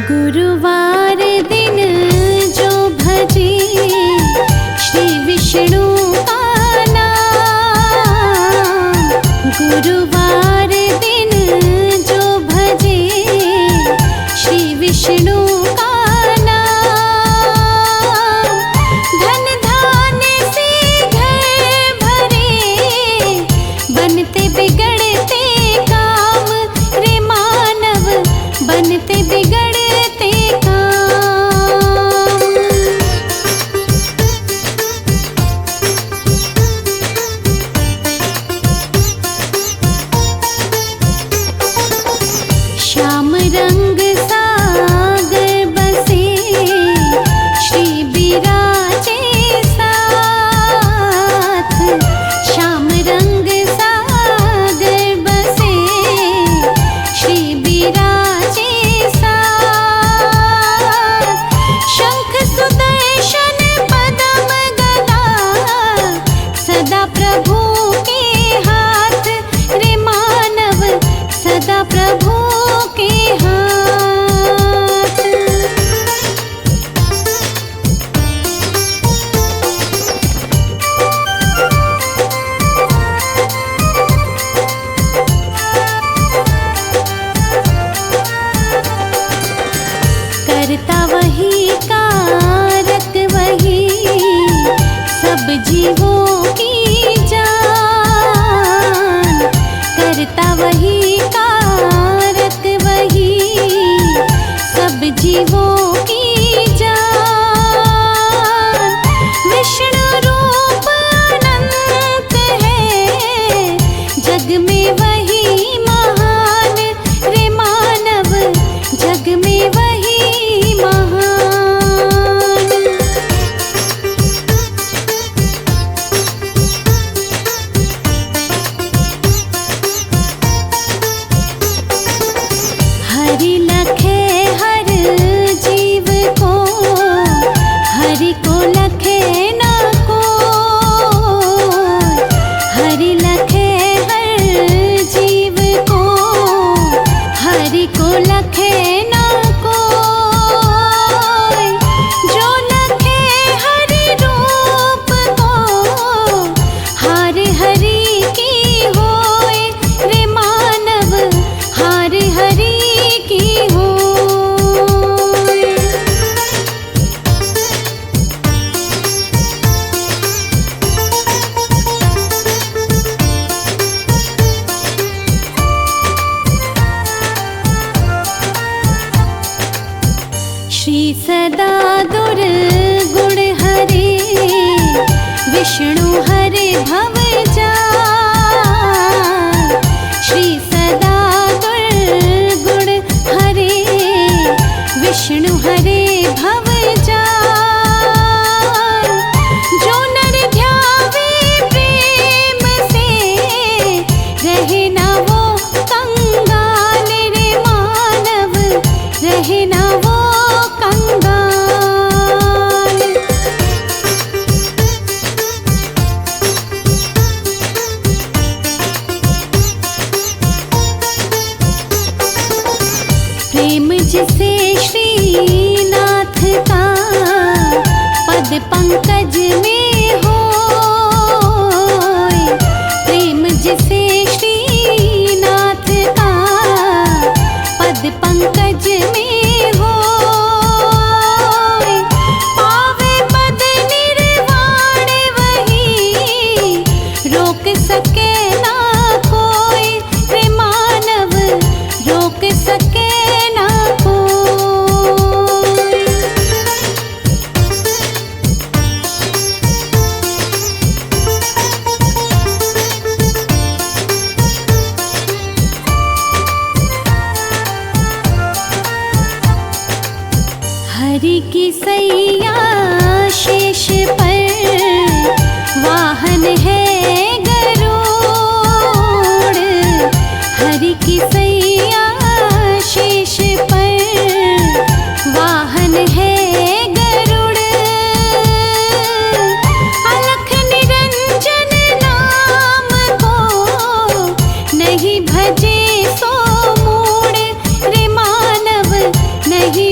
गुरुवार दिन जो भजे श्री विष्णु का नाम, गुरुवार दिन जो भजे श्री विष्णु का नाम, धन धान्य से घर भरे बनते बिगड़ते काम रे मानव, बनते बिगड़ते काम। श्याम रंग सागर बसे श्री बिराजे साथ, श्याम रंग सागर बसे श्री बिराजे साथ, शंख सुदर्शन पद्म गदा सदा प्रभु के हाथ रे मानव, सदा प्रभु के हाथ। करता वही कारक वही सब जीवों की जान, करता वही कारक वही सब जीवों की जान। विष्णु रूप अनंत है जग में वही महान रे मानव, जग में वही महान। हरि लखे हर जीव को, हरि को लखे न कोई, हरि लखे हर जीव को, हरि को लखे न कोई, जो लखे हरि रूप को हार हरि की होय रे मानव, हार हरि की होय। श्री सदा दुर्गुण हरे विष्णु हरे भव जान, श्री सदा दुर्गुण हरे विष्णु हरे भव जान, जो नर ध्यावे प्रेम से रहे ना वो कंगाल रे मानव, रहे ना वो कंगाल। प्रेम जिसे श्रीनाथ का पद पंकज में होय, प्रेम जिसे श्रीनाथ का पद पंकज में होय, पावे पद निर्वाण वही रोक सके ना कोई रे मानव, रोक सके ना कोई। हरि की सैया शेष पर वाहन है गरुड़, हरि की सैया शेष पर वाहन है गरुड़, अलख निरंजन नाम को नहीं भजे सो मूढ़ रे मानव, नहीं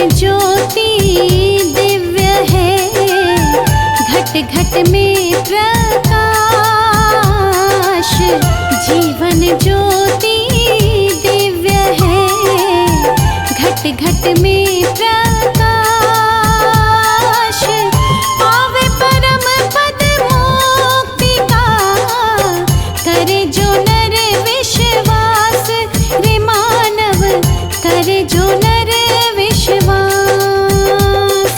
ज्योति दिव्य है, घट घट में प्रकाश। जीवन ज्योति दिव्य है, घट घट में प्रकाश। पावे परम पद मुक्ति का, करे जो नर विश्वास। रे मानव करे जो नर विश्वास।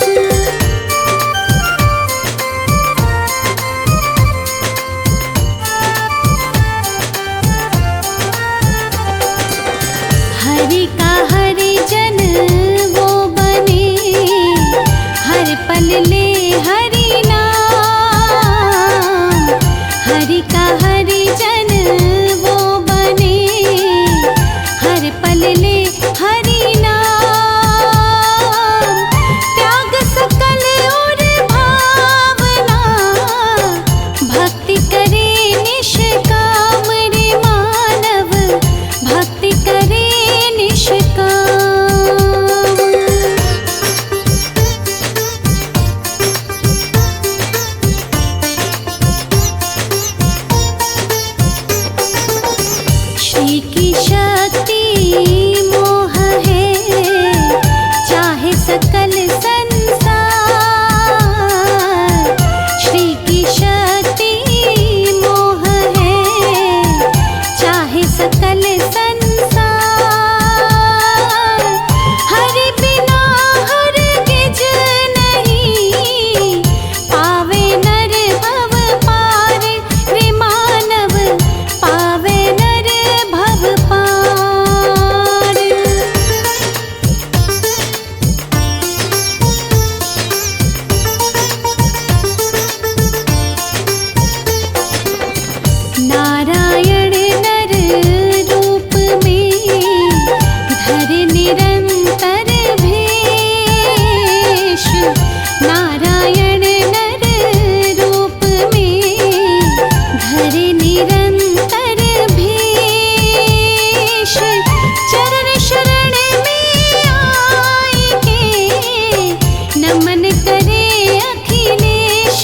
हरि का हरिजन वो बने, हर पल ले हरि नाम। हरि का हरिजन वो बने, हर पल ले हरि नाम। त्याग सकल और भावना, भक्ति करे निष्काम। रे मानव भक्ति करे निष्काम। श्री की शक्ति मोह है, चाहे सकल संसार। श्री की शक्ति मोह है, चाहे सकल संसार। हरि बिना हरगिज नहीं, पावे नर भव पार। रे मानव पावे नर भव पार। नारायण नर रूप में, धर निरंतर भेष। नारायण नर रूप में, धर निरंतर भेष। चरण शरण में आए के, नमन करे अखिलेश।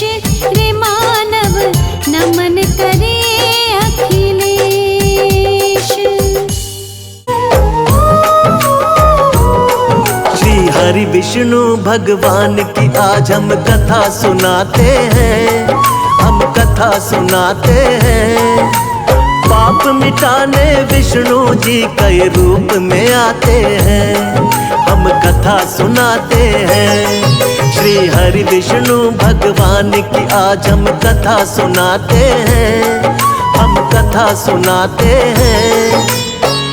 रे मानव नमन करे अखिलेश। श्री हरि विष्णु भगवान की आज हम कथा सुनाते हैं, हम कथा सुनाते हैं। पाप मिटाने विष्णु जी कई रूप में आते हैं, हम कथा सुनाते हैं। श्री हरि विष्णु भगवान की आज हम कथा सुनाते हैं, हम कथा सुनाते हैं।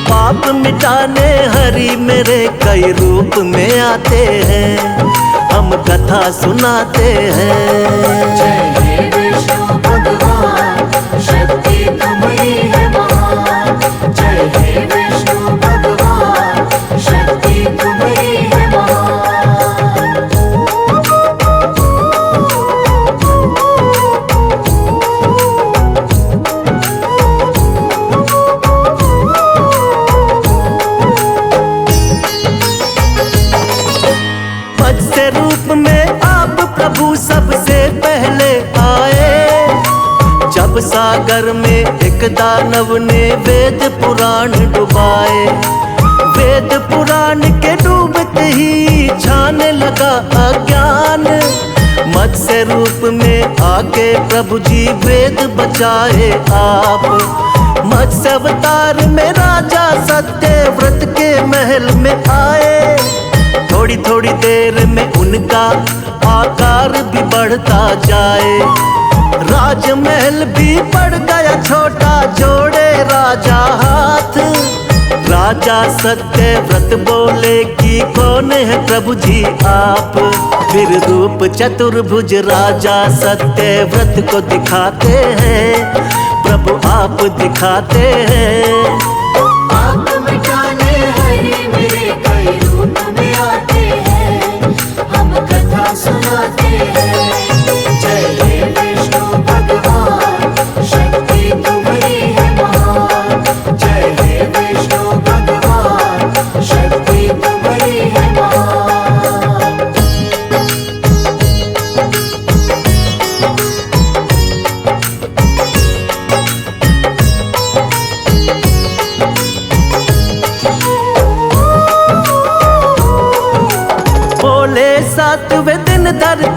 पाप मिटाने हरि मेरे कई रूप में आते हैं, हम कथा सुनाते हैं। जय हे विष्णु भगवान, शक्ति तुम्हारी है महान। जय हे विष्णु भगवान, शक्ति तुम्हारी है महान। मत्स्य रूप में आप प्रभु सबसे पहले आए, जब सागर में एक दानव ने वेद पुराण डुबाए। वेद पुराण के डूबते ही छाने लगा अज्ञान। मत्स्य रूप में आके प्रभु जी वेद बचाए आप। मत्स्य अवतार में राजा सत्यव्रत के महल में आए। थोड़ी थोड़ी देर में उनका आकार भी बढ़ता जाए। राजमहल भी पड़ गया छोटा, जोड़े राजा हाथ। राजा सत्यव्रत बोले कि कौन है प्रभु जी आप। फिर रूप चतुर्भुज राजा सत्यव्रत को दिखाते हैं, प्रभु आप दिखाते हैं। पाप मिटाने हरि मेरे कई रूप में आते हैं, हम कथा सुनाते हैं। जय हे विष्णु भगवान, शक्ति तुम्हारी है महान। जय हे विष्णु भगवान, शक्ति तुम्हारी है महान।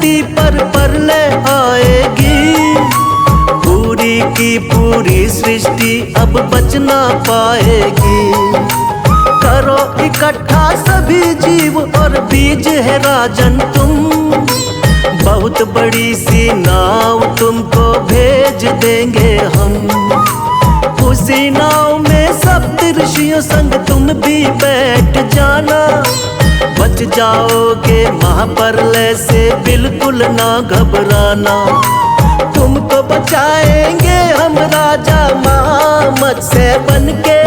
धरती पर प्रलय आएगी, पूरी की पूरी सृष्टि अब बच ना पाएगी। करो इकट्ठा सभी जीव और बीज है राजन तुम, बहुत बड़ी सी नाव तुमको भेज देंगे हम। उसी नाव में सप्तऋषियों संग तुम भी बैठ जाना, बच जाओगे महाप्रलय से बिल्कुल ना घबराना। तुमको बचाएंगे हम राजा मत्स्य बनके,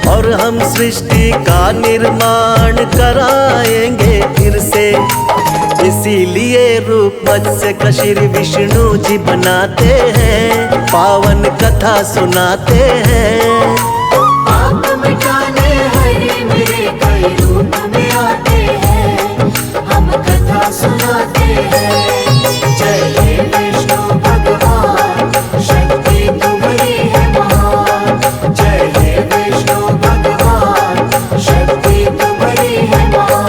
और हम सृष्टि का निर्माण कराएंगे फिर से। इसीलिए रूप मत्स्य का श्री विष्णु जी बनाते हैं, पावन कथा सुनाते हैं। पाप मिटाने हरे मेरे कई रूप में आते हैं, हम कथा सुनाते हैं। जय हे विष्णु भगवान, शक्ति तुम्हारी है महान। जय हे विष्णु भगवान, शक्ति तुम्हारी है महान।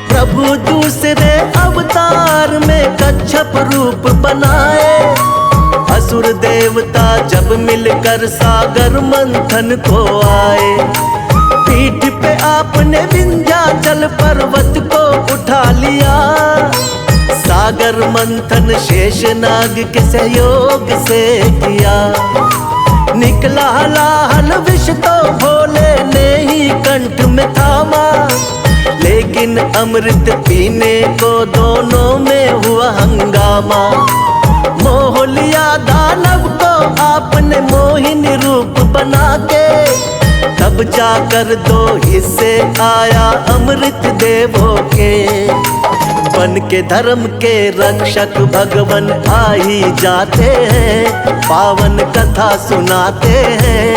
प्रभु दूसरे अवतार में कच्छप रूप बनाए, असुर देवता जब मिलकर सागर मंथन को आए। पीठ पे आपने विंध्याचल पर्वत को उठा लिया, सागर मंथन शेषनाग के सहयोग से किया। निकला हलाहल विष तो भोले ने ही कंठ में थामा, लेकिन अमृत पीने को दोनों में हुआ हंगामा। मोह लिया दानव को आपने मोहिनी रूप बना के, तब जाकर दो हिस्से आया अमृत देवों के। बन के धर्म के रक्षक भगवन आ ही जाते हैं, पावन कथा सुनाते हैं।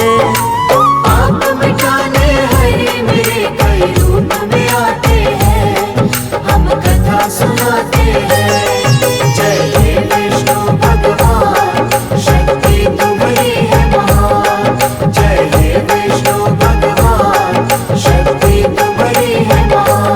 पाप मिटाने हरे मेरे कई रूप में आते हैं, हम कथा सुनाते हैं। जय हे विष्णु भगवान, शक्ति तुम्हारी है महान। जय हे विष्णु भगवान, शक्ति तुम्हारी है महान।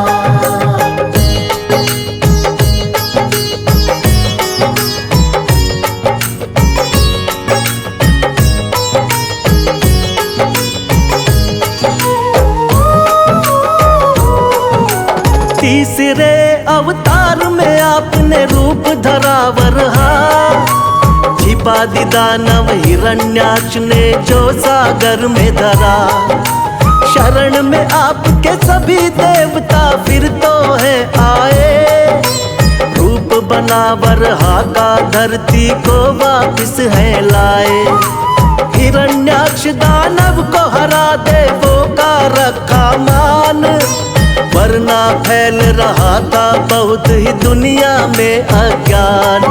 तीसरे अवतार में आपने रूप धरा वरहा, छिपा दी दानव हिरण्याक्ष ने जो सागर में धरा। शरण में आपके सभी देवता फिर तो है आए, रूप बना वरहा का धरती को वापिस है लाए। हिरण्याक्ष दानव को हरा देवों का रखा मान, वरना फैल रहा था बहुत ही दुनिया में अज्ञान।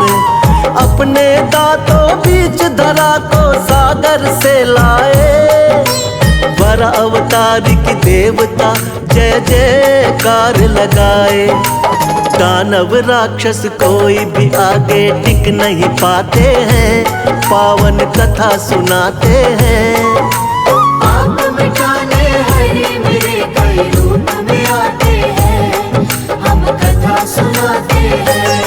अपने दांतों बीच धरा को सागर से लाए, वर अवतारिक देवता जय जयकार लगाए। दानव राक्षस कोई भी आगे टिक नहीं पाते हैं, पावन कथा सुनाते हैं। पाप मिटाने हरे मेरे कई रूप में आते हैं, हम कथा सुनाते हैं।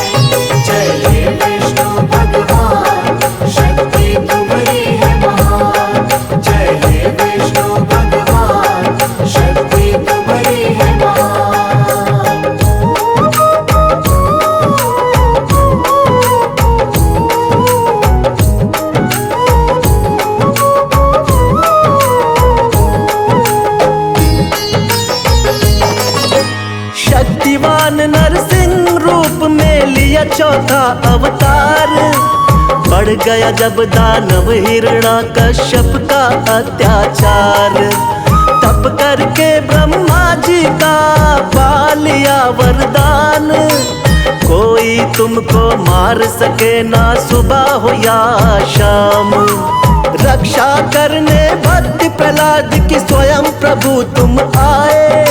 जय हे विष्णु भगवान, शक्ति तुम्हारी है महान। जय हे विष्णु भगवान, शक्ति तुम्हारी है महान। शक्तिवान नरसिंह रूप में लिया चौथा अवतार, बढ़ गया जब दानव हिरण्याकश्यप का अत्याचार। तप करके ब्रह्मा जी का पा लिया वरदान, कोई तुमको मार सके ना सुबह हो या शाम। रक्षा करने भक्त प्रहलाद की स्वयं प्रभु तुम आए,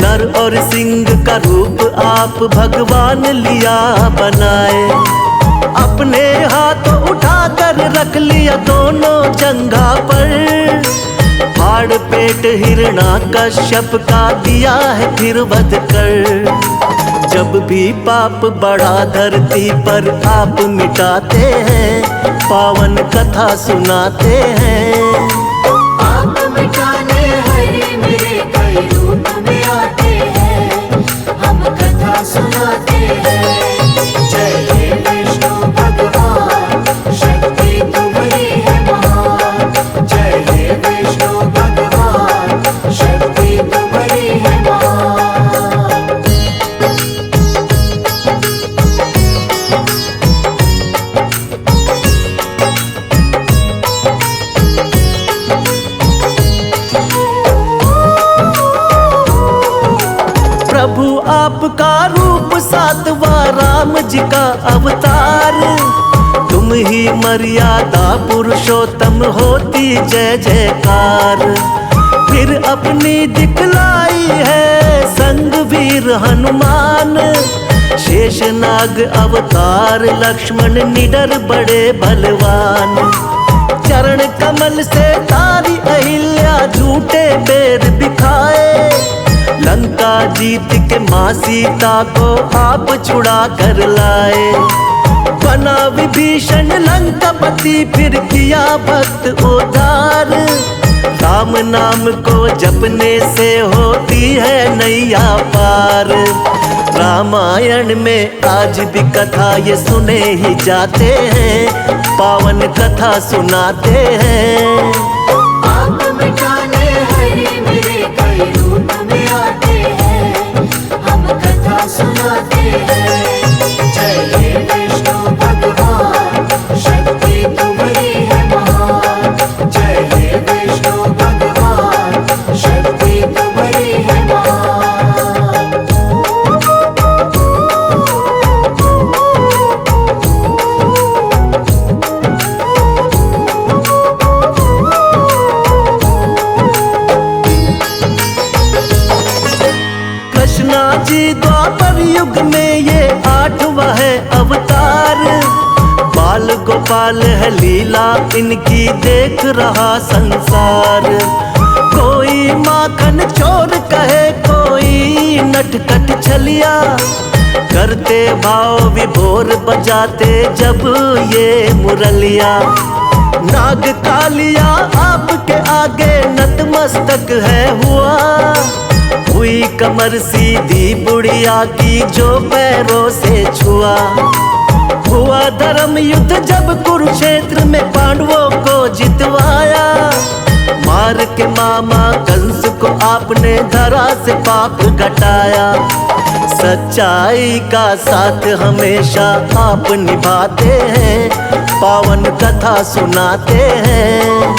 नर और सिंह का रूप आप भगवान लिया बनाए। अपने हाथों उठाकर रख लिया दोनों जंघा पर। फाड़ पेट हिरणाकश्यप का दिया है फिर वध कर। जब भी पाप बढ़ा धरती पर आप मिटाते हैं, पावन कथा सुनाते हैं। आप मिटाने हरे मेरे कई रूप में आते हैं, हम कथा सुनाते हैं। जय हे विष्णु भगवान, शक्ति तुम्हारी है महान। जय हे विष्णु भगवान, शक्ति तुम्हारी है महान। प्रभु आपका रूप सातवां राम जी का अवतार। तुम ही मर्यादा पुरुषोत्तम होती जय जयकार। फिर अपनी दिखलाई है संग वीर हनुमान। शेषनाग अवतार लक्ष्मण निडर बड़े बलवान। चरण कमल से तारी अहिल्या झूठे बेर बिखाए। लंका जीत के माँ सीता को आप छुड़ा कर लाए। बना विभीषण लंकापति फिर किया भक्त उद्धार। राम नाम को जपने से होती है नैया पार। रामायण में आज भी कथा ये सुने ही जाते हैं, पावन कथा सुनाते हैं। आप मिटाने हरे मेरे कई रूप में आते हैं, हम कथा सुनाते हैं। जय हे विष्णु भगवान, शक्ति तुम्हारी है महान। जय हे विष्णु भगवान, शक्ति तुम्हारी है महान। कृष्णा जी द्वापर युग में ये 8वां है अवतार। बाल गोपाल है लीला इनकी देख रहा संसार। कोई माखन चोर कहे, कोई नटखट छलिया। करते भाव विभोर बजाते जब ये मुरलिया। नाग कालिया आपके आगे नतमस्तक है हुआ। हुई कमर सीधी बुढ़िया की जो पैरों से छुआ। हुआ धर्म युद्ध जब कुरुक्षेत्र में पांडवों को जितवाया। मार के मामा कंस को आपने धरा से पाप घटाया। सच्चाई का साथ हमेशा आप निभाते हैं, पावन कथा सुनाते हैं।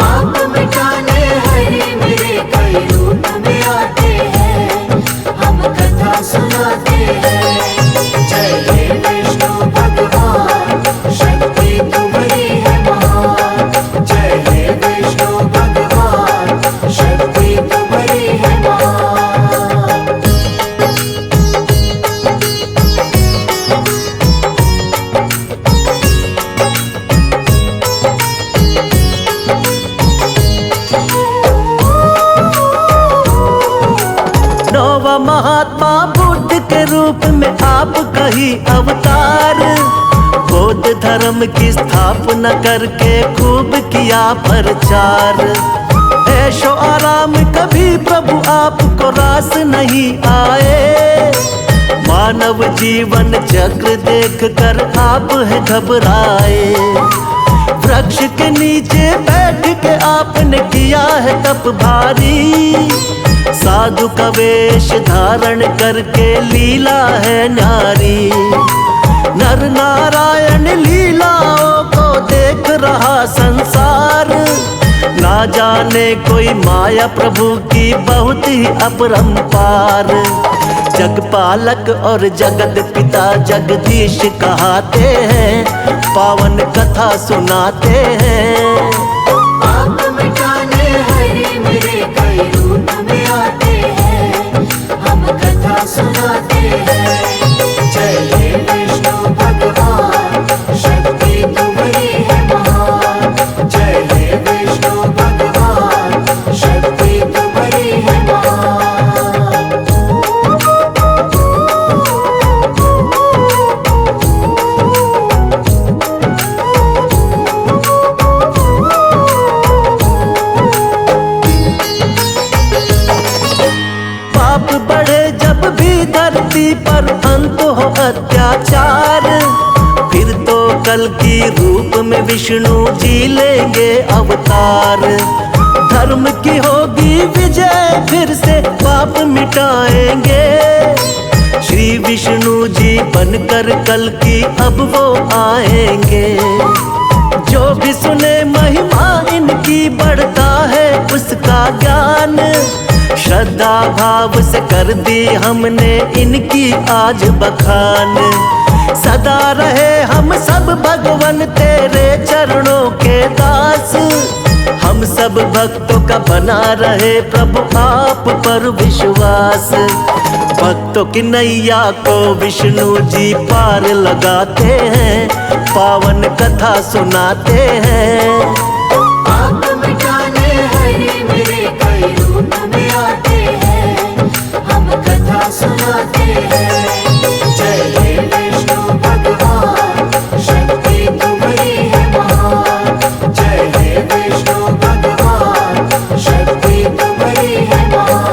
आप मिटाने हरे मेरे कई रूप में आते हैं, हम कथा सुनाते हैं। जय हे विष्णु भगवान, शक्ति तुम्हारी है महान। जय हे विष्णु भगवान, शक्ति तुम्हारी है महान। नौवा महात्मा बुद्ध के रूप में आप कही अवतार। बौद्ध धर्म की स्थापना करके खूब किया प्रचार। ऐशो आराम कभी प्रभु आपको रास नहीं आए। मानव जीवन चक्र देख कर आप है घबराए। वृक्ष के नीचे बैठ के आपने किया है तप भारी। साधु का वेश धारण करके लीला है नारी। नर नारायण लीलाओं को देख रहा संसार। ना जाने कोई माया प्रभु की बहुत ही अपरंपार। जगपालक और जगत पिता जगदीश कहाते हैं, पावन कथा सुनाते हैं। आप मिटाने हरे मेरे कई रूप में आते हैं, अत्याचार, फिर तो कल की रूप में विष्णु जी लेंगे अवतार। धर्म की होगी विजय, फिर से पाप मिटाएंगे। श्री विष्णु जी बनकर कल की अब वो आएंगे। जो भी सुने महिमा इनकी बढ़ता है उसका ज्ञान। श्रद्धा भाव से कर दी हमने इनकी आज बखान। सदा रहे हम सब भगवन तेरे चरणों के दास। हम सब भक्तों का बना रहे प्रभु आप पर विश्वास। भक्तों की नैया को विष्णु जी पार लगाते हैं, पावन कथा सुनाते हैं। पाप मिटाने हरि मेरे कई रूप में आते हैं, हम कथा सुनाते हैं। जय हे विष्णु भगवान, शक्ति तुम्हारी है महान। जय हे विष्णु भगवान, शक्ति तुम्हारी है महान।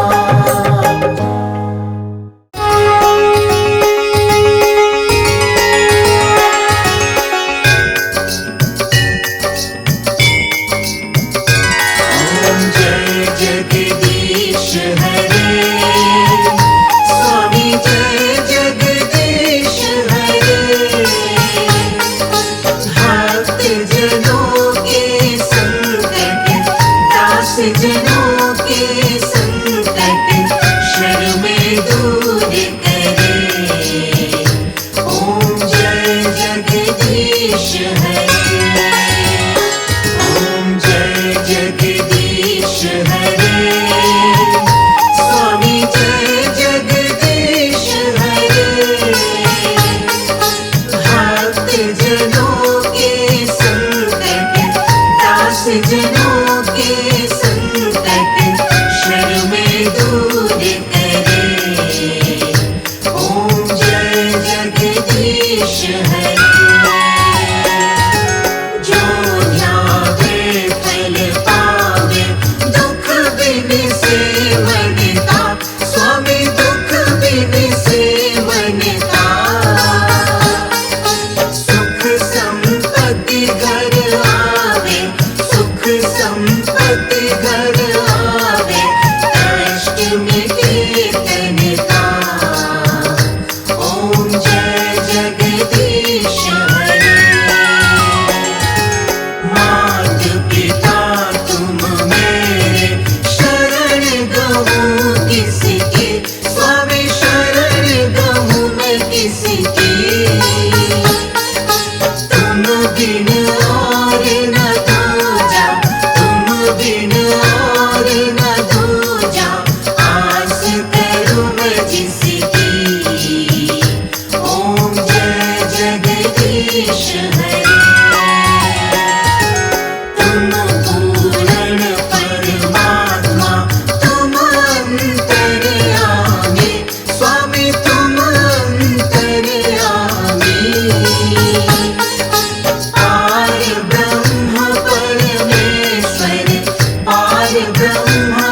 ब्रह्म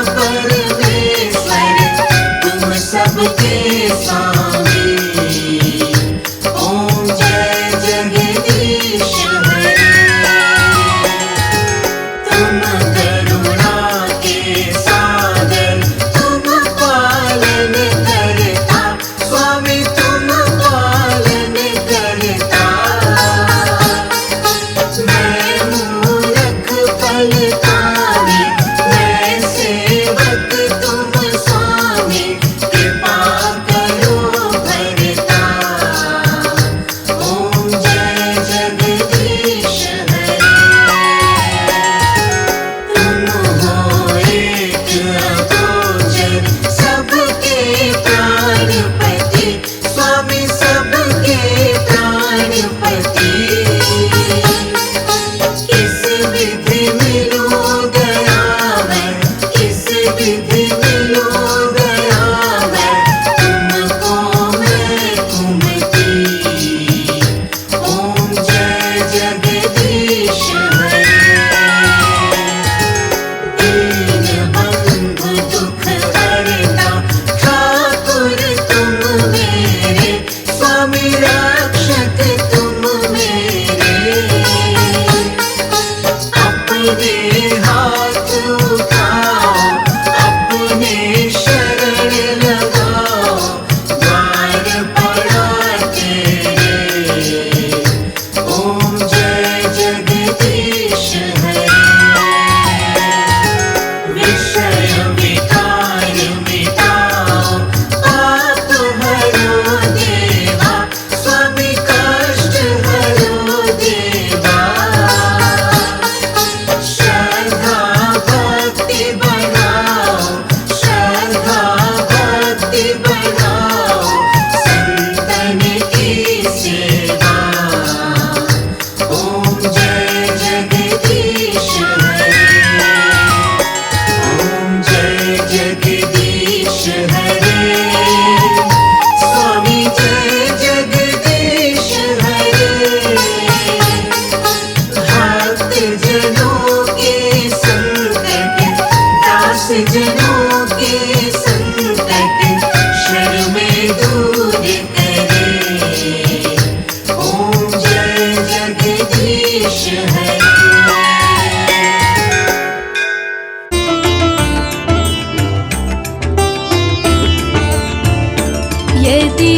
जनों के संकट क्षण में दूर करे। ओम जय जगदीश हरे। यदि